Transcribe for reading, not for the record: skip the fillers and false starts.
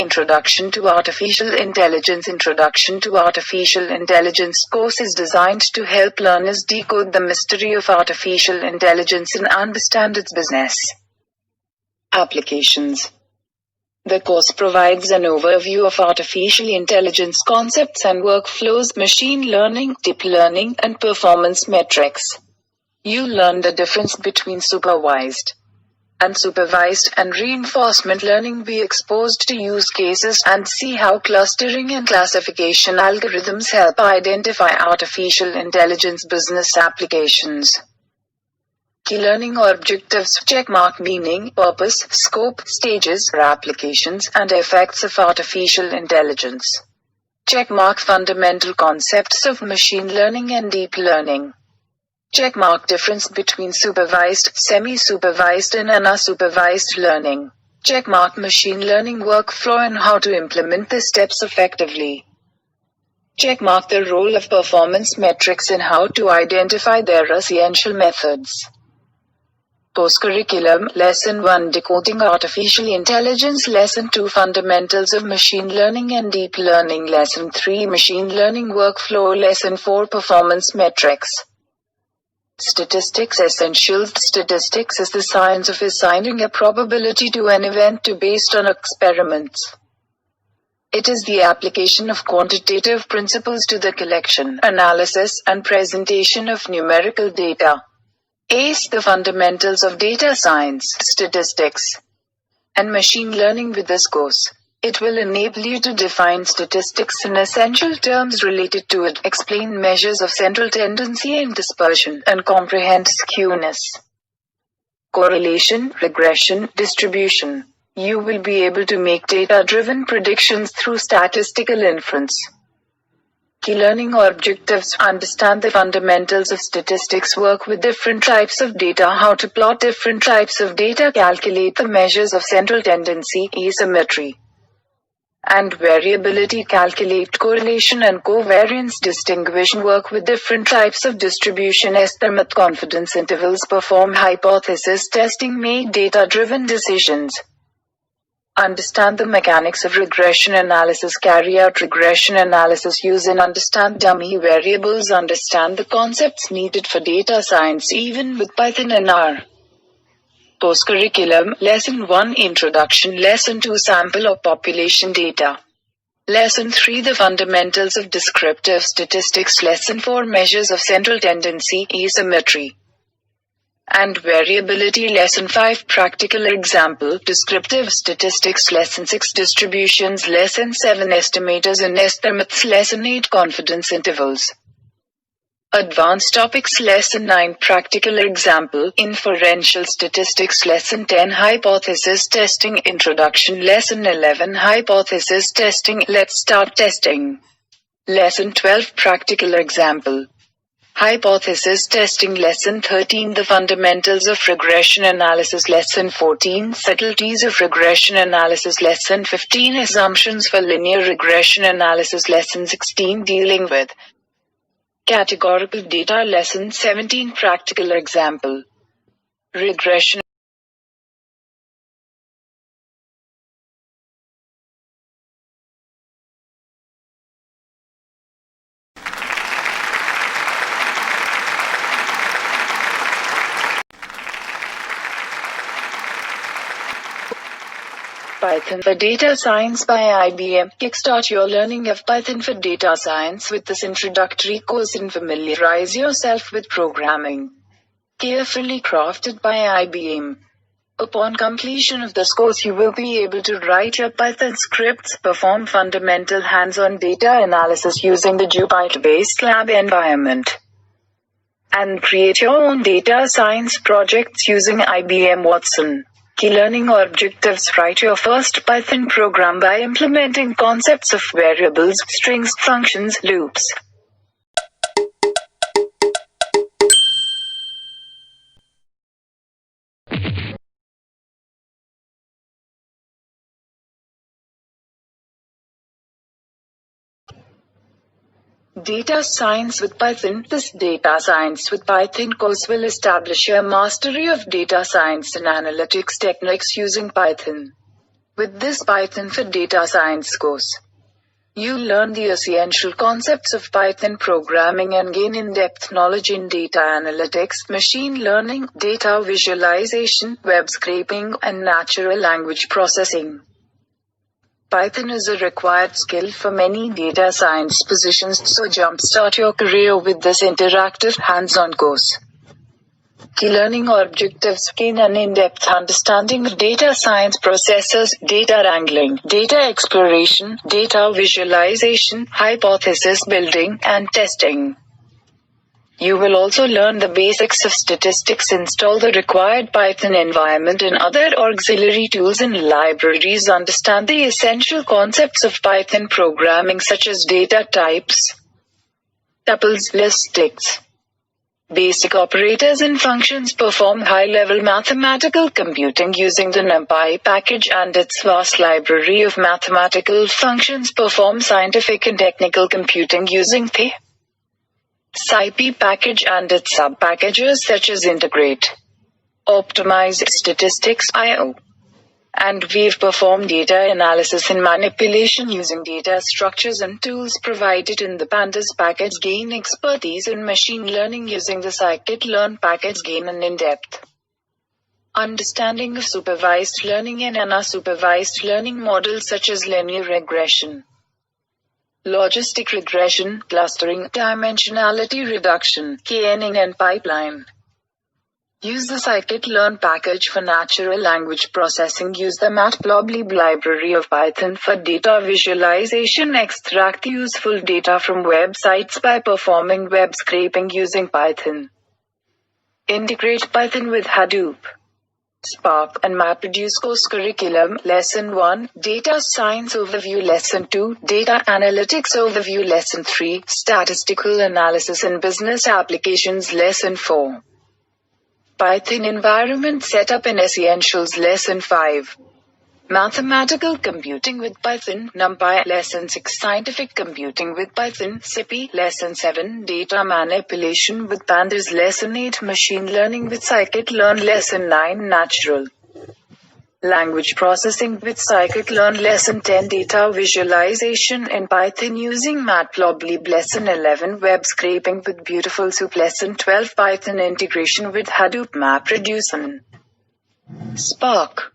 Introduction to Artificial Intelligence. Introduction to Artificial Intelligence course is designed to help learners decode the mystery of artificial intelligence and understand its business applications. The course provides an overview of artificial intelligence concepts and workflows, machine learning, deep learning, and performance metrics. You learn the difference between supervised, unsupervised, and reinforcement learning. Be exposed to use cases and see how clustering and classification algorithms help identify artificial intelligence business applications. Key learning objectives: checkmark meaning, purpose, scope, stages, applications, and effects of artificial intelligence. Checkmark fundamental concepts of machine learning and deep learning. Checkmark difference between supervised, semi-supervised, and unsupervised learning. Checkmark machine learning workflow and how to implement the steps effectively. Checkmark the role of performance metrics and how to identify their essential methods. Post-curriculum, Lesson 1 Decoding Artificial Intelligence, Lesson 2 Fundamentals of Machine Learning and Deep Learning, Lesson 3 Machine Learning Workflow, Lesson 4 Performance Metrics. Statistics Essentials. Statistics is the science of assigning a probability to an event based on experiments. It is the application of quantitative principles to the collection, analysis, and presentation of numerical data. Ace the fundamentals of data science, statistics, and machine learning. With this course, it will enable you to define statistics in essential terms related to it, explain measures of central tendency and dispersion, and comprehend skewness, correlation, regression, distribution. You will be able to make data-driven predictions through statistical inference. Key learning objectives: understand the fundamentals of statistics, work with different types of data, how to plot different types of data, calculate the measures of central tendency, asymmetry, and variability, calculate correlation and covariance, distinguish, work with different types of distribution, estimate confidence intervals, perform hypothesis testing, make data-driven decisions. Understand the mechanics of regression analysis, carry out regression analysis, use and understand dummy variables, understand the concepts needed for data science even with Python and R. Post-curriculum, Lesson 1 Introduction, Lesson 2 Sample of population data. Lesson 3 The fundamentals of descriptive statistics, Lesson 4 Measures of central tendency, asymmetry, and variability, Lesson 5 Practical example, descriptive statistics, Lesson 6 Distributions, Lesson 7 Estimators and estimates, Lesson 8 Confidence intervals. Advanced topics, Lesson 9 Practical example, Inferential statistics, Lesson 10 Hypothesis testing, Introduction, Lesson 11 Hypothesis testing, Let's start testing. Lesson 12 Practical example, Hypothesis testing, Lesson 13 The fundamentals of regression analysis, Lesson 14 Subtleties of regression analysis, Lesson 15 Assumptions for linear regression analysis, Lesson 16 Dealing with categorical data, Lesson 17 Practical example, regression. Python for Data Science by IBM. Kickstart your learning of Python for data science with this introductory course and familiarize yourself with programming. Carefully crafted by IBM. Upon completion of this course, you will be able to write your Python scripts, perform fundamental hands-on data analysis using the Jupyter-based lab environment, and create your own data science projects using IBM Watson. Key learning objectives: write your first Python program by implementing concepts of variables, strings, functions, loops. Data Science with Python. This Data Science with Python course will establish your mastery of data science and analytics techniques using Python. With this Python for Data Science course, you learn the essential concepts of Python programming and gain in-depth knowledge in data analytics, machine learning, data visualization, web scraping, and natural language processing. Python is a required skill for many data science positions, so jumpstart your career with this interactive hands-on course. Key learning objectives: gain an in-depth understanding of data science processes, data wrangling, data exploration, data visualization, hypothesis building, and testing. You will also learn the basics of statistics, install the required Python environment and other auxiliary tools and libraries, understand the essential concepts of Python programming such as data types, tuples, lists, basic operators and functions, perform high-level mathematical computing using the NumPy package and its vast library of mathematical functions, perform scientific and technical computing using the SciPy package and its sub-packages such as integrate, optimize, statistics, I/O. And we've performed data analysis and manipulation using data structures and tools provided in the Pandas package. Gain expertise in machine learning using the scikit-learn package. Gain an in-depth understanding of supervised learning and unsupervised learning models such as linear regression, logistic regression, clustering, dimensionality reduction, k-NN, and pipeline. Use the scikit-learn package for natural language processing. Use the matplotlib library of Python for data visualization. Extract useful data from websites by performing web scraping using Python. Integrate Python with Hadoop, Spark, and MapReduce. Course curriculum: Lesson 1, Data Science Overview. Lesson 2, Data Analytics Overview. Lesson 3, Statistical Analysis and Business Applications. Lesson 4, Python Environment Setup and Essentials. Lesson 5, Mathematical Computing with Python, NumPy. Lesson 6, Scientific Computing with Python, SciPy. Lesson 7, Data Manipulation with Pandas. Lesson 8, Machine Learning with scikit-learn. Lesson 9, Natural Language Processing with scikit-learn. Lesson 10, Data Visualization in Python using matplotlib. Lesson 11, Web Scraping with Beautiful Soup. Lesson 12, Python Integration with Hadoop, MapReduce, and Spark.